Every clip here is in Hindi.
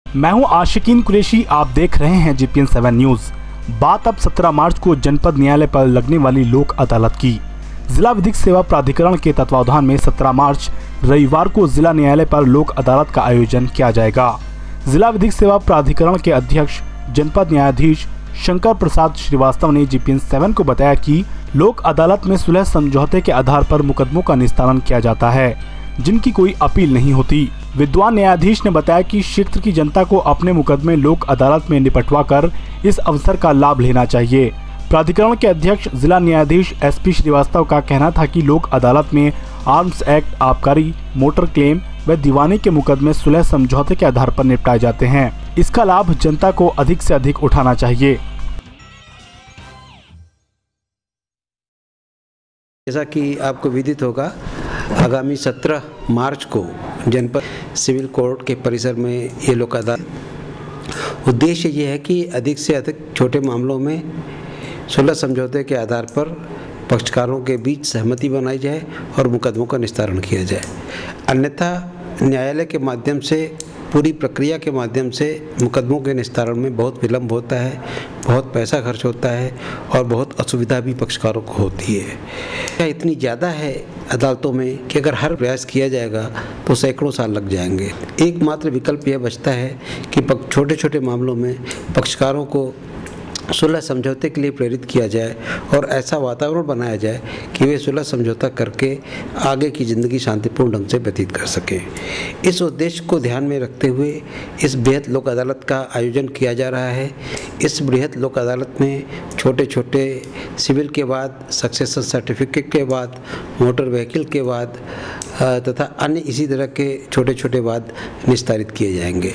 मैं हूं आशिकीन कुरैशी, आप देख रहे हैं जीपीएन 7 न्यूज। बात अब 17 मार्च को जनपद न्यायालय पर लगने वाली लोक अदालत की। जिला विधिक सेवा प्राधिकरण के तत्वावधान में 17 मार्च रविवार को जिला न्यायालय पर लोक अदालत का आयोजन किया जाएगा। जिला विधिक सेवा प्राधिकरण के अध्यक्ष जनपद न्यायाधीश शंकर प्रसाद श्रीवास्तव ने जीपीएन 7 को बताया कि लोक अदालत में सुलह समझौते के आधार पर मुकदमों का निस्तारण किया जाता है, जिनकी कोई अपील नहीं होती। विद्वान न्यायाधीश ने बताया कि क्षेत्र की जनता को अपने मुकदमे लोक अदालत में निपटवाकर इस अवसर का लाभ लेना चाहिए। प्राधिकरण के अध्यक्ष जिला न्यायाधीश एसपी श्रीवास्तव का कहना था कि लोक अदालत में आर्म्स एक्ट, आबकारी, मोटर क्लेम व दीवानी के मुकदमे सुलह समझौते के आधार पर निपटाए जाते हैं। इसका लाभ जनता को अधिक से अधिक उठाना चाहिए। जैसा कि आपको विदित होगा, आगामी 17 मार्च को जनपद सिविल कोर्ट के परिसर में ये लोक अदालत उद्देश्य ये है कि अधिक से अधिक छोटे मामलों में सुलह समझौते के आधार पर पक्षकारों के बीच सहमति बनाई जाए और मुकदमों का निस्तारण किया जाए। अन्यथा न्यायालय के माध्यम से, पूरी प्रक्रिया के माध्यम से मुकदमों के निस्तारण में बहुत विलम्ब होता है, बहुत पैसा खर्च होता है और बहुत असुविधा भी पक्षकारों को होती है। इतनी ज़्यादा है अदालतों में कि अगर हर प्रयास किया जाएगा तो सैकड़ों साल लग जाएंगे। एकमात्र विकल्प यह बचता है कि छोटे छोटे मामलों में पक्षकारों को सुलह समझौते के लिए प्रेरित किया जाए और ऐसा वातावरण बनाया जाए कि वे सुलह समझौता करके आगे की ज़िंदगी शांतिपूर्ण ढंग से व्यतीत कर सकें। इस उद्देश्य को ध्यान में रखते हुए इस बृहत लोक अदालत का आयोजन किया जा रहा है। इस बृहत लोक अदालत में छोटे छोटे सिविल के बाद, सक्सेशन सर्टिफिकेट के बाद, मोटर व्हीकल के बाद तथा अन्य इसी तरह के छोटे छोटे वाद निस्तारित किए जाएंगे।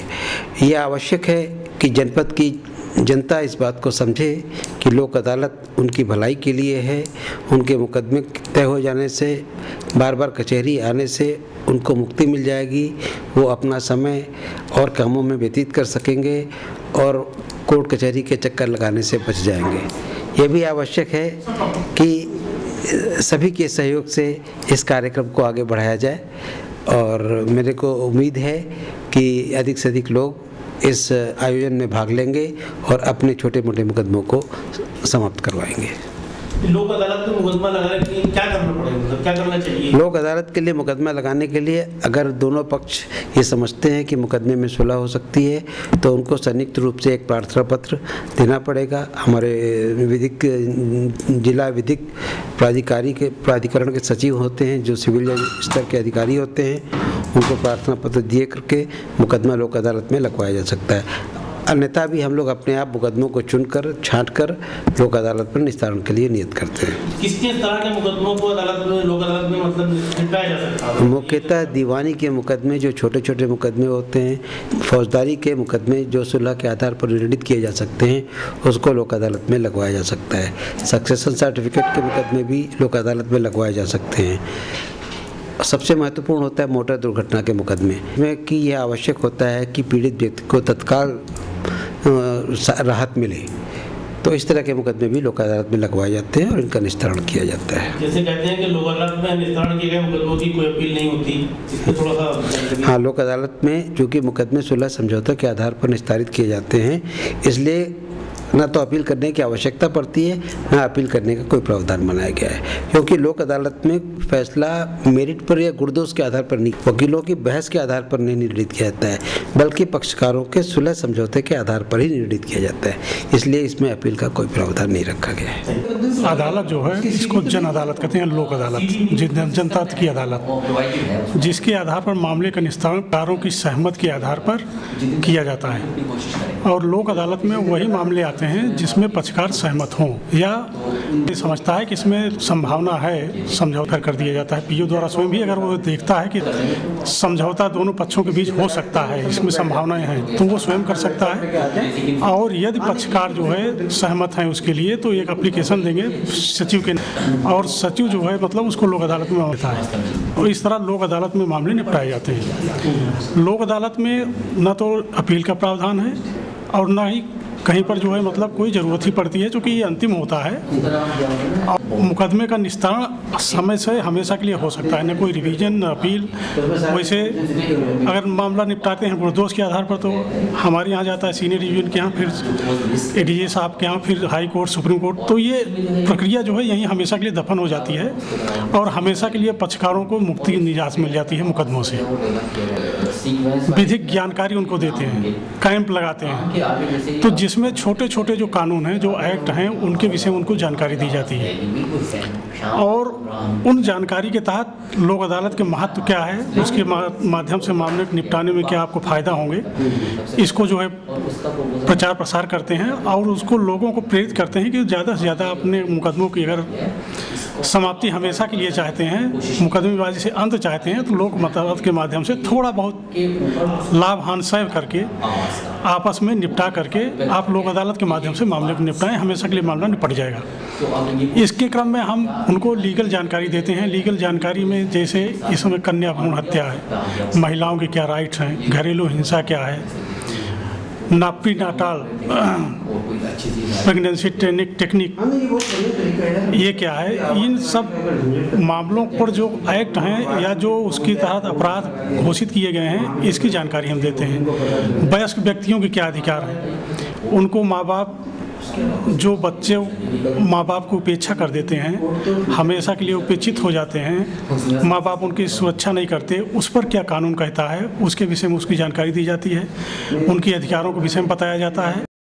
यह आवश्यक है कि जनपद की जनता इस बात को समझे कि लोक अदालत उनकी भलाई के लिए है। उनके मुकदमे तय हो जाने से, बार बार कचहरी आने से उनको मुक्ति मिल जाएगी। वो अपना समय और कामों में व्यतीत कर सकेंगे और कोर्ट कचहरी के चक्कर लगाने से बच जाएंगे। यह भी आवश्यक है कि सभी के सहयोग से इस कार्यक्रम को आगे बढ़ाया जाए और मेरे को उम्मीद है कि अधिक से अधिक लोग इस आयोजन में भाग लेंगे और अपने छोटे मोटे मुकदमों को समाप्त करवाएंगे। लोक अदालत में मुकदमा लगाने के लिए क्या करना पड़ेगा, क्या करना चाहिए? लोक अदालत के लिए मुकदमा लगाने के लिए अगर दोनों पक्ष ये समझते हैं कि मुकदमे में सुलह हो सकती है तो उनको संयुक्त रूप से एक प्रार्थना पत्र देना पड़ेगा। हमारे जिला विधिक प्राधिकरण के सचिव होते हैं, जो सिविल स्तर के अधिकारी होते हैं, उनको प्रार्थना पत्र दिए करके मुकदमा लोक अदालत में लगवाया जा सकता है। अन्यथा भी हम लोग अपने आप मुकदमों को चुनकर, छांटकर लोक अदालत पर निस्तारण के लिए नियत करते हैं। किस तरह के मुकदमों को लोक अदालत में मतलब निपटाया जा सकता है? मुख्यतः दीवानी के मुकदमे, जो छोटे छोटे मुकदमे होते हैं, फौजदारी के मुकदमे जो सुलह के आधार पर निर्णित किए जा सकते हैं, उसको लोक अदालत में लगवाया जा सकता है। सक्सेशन सर्टिफिकेट के मुकदमे भी लोक अदालत में लगवाए जा सकते हैं। सबसे महत्वपूर्ण होता है मोटर दुर्घटना के मुकदमे में कि यह आवश्यक होता है कि पीड़ित व्यक्ति को तत्काल राहत मिले, तो इस तरह के मुकदमे भी लोक अदालत में लगवाए जाते हैं और इनका निस्तारण किया जाता है। जैसे कहते हैं कि लोक अदालत में निस्तारण किए गए मुकदमों की कोई अपील नहीं होती, इसमें थोड़ा सा। हाँ, लोक अदालत में चूँकि मुकदमे सुलह समझौता के आधार पर निस्तारित किए जाते हैं, इसलिए न तो अपील करने की आवश्यकता पड़ती है, न अपील करने का कोई प्रावधान बनाया गया है, क्योंकि लोक अदालत में फैसला मेरिट पर या गुणदोष के आधार पर नहीं, वकीलों की बहस के आधार पर नहीं निर्णित किया जाता है, बल्कि पक्षकारों के सुलह समझौते के आधार पर ही निर्णित किया जाता है। इसलिए इसमें अपील का कोई प्रावधान नहीं रखा गया है। अदालत जो है, इसको जन अदालत कहते हैं, लोक अदालत, जनता की अदालत, जिसके आधार पर मामले का निस्तारण पक्षकारों की सहमति के आधार पर किया जाता है। और लोक अदालत में वही मामले आते हैं जिसमें पक्षकार सहमत हों या समझता है कि इसमें संभावना है, समझौता कर दिया जाता है। पीओ द्वारा स्वयं भी अगर वो देखता है कि समझौता दोनों पक्षों के बीच हो सकता है, इसमें संभावनाएं हैं, तो वो स्वयं कर सकता है। और यदि पक्षकार जो है सहमत हैं उसके लिए, तो एक एप्लीकेशन देंगे सचिव के, और सचिव जो है मतलब उसको लोक अदालत में देता है। और इस तरह लोक अदालत में मामले निपटाए जाते हैं। लोक अदालत में न तो अपील का प्रावधान है और न ही कहीं पर जो है मतलब कोई ज़रूरत ही पड़ती है, क्योंकि ये अंतिम होता है। और मुकदमे का निस्तारण समय से हमेशा के लिए हो सकता है, न कोई रिवीजन न अपील। वैसे अगर मामला निपटाते हैं निर्दोष के आधार पर तो हमारे यहाँ जाता है सीनियर डिवीजन के यहाँ, फिर एडीजे साहब के यहाँ, फिर हाई कोर्ट, सुप्रीम कोर्ट। तो ये प्रक्रिया जो है यहीं हमेशा के लिए दफन हो जाती है और हमेशा के लिए पक्षकारों को मुक्ति निजात मिल जाती है मुकदमों से। विधिक जानकारी उनको देते हैं, कैंप लगाते हैं, तो जिसमें छोटे छोटे जो कानून हैं, जो एक्ट हैं, उनके विषय में उनको जानकारी दी जाती है और उन जानकारी के तहत लोक अदालत के महत्व क्या है, उसके माध्यम से मामले को निपटाने में क्या आपको फ़ायदा होंगे, इसको जो है प्रचार प्रसार करते हैं और उसको लोगों को प्रेरित करते हैं कि ज़्यादा से ज़्यादा अपने मुकदमों की अगर समाप्ति हमेशा के लिए चाहते हैं, मुकदमेबाजी से अंत चाहते हैं, तो लोक अदालत के माध्यम से थोड़ा बहुत लाभ हानि करके आपस में निपटा करके आप लोक अदालत के माध्यम से मामले को निपटाएं, हमेशा के लिए मामला निपट जाएगा। इसके क्रम में हम उनको लीगल जानकारी देते हैं। लीगल जानकारी में जैसे इस समय कन्या भ्रूण हत्या है, महिलाओं के क्या राइट्स हैं, घरेलू हिंसा क्या है, प्रीनाटाल प्रेगनेंसी टेक्निक ये क्या है, इन सब मामलों पर जो एक्ट हैं या जो उसके तहत अपराध घोषित किए गए हैं, इसकी जानकारी हम देते हैं। वयस्क व्यक्तियों के क्या अधिकार हैं, उनको माँ बाप जो बच्चे माँ बाप को उपेक्षा कर देते हैं, हमेशा के लिए उपेक्षित हो जाते हैं, माँ बाप उनकी सुरक्षा नहीं करते, उस पर क्या कानून कहता है, उसके विषय में उसकी जानकारी दी जाती है, उनके अधिकारों के विषय में बताया जाता है।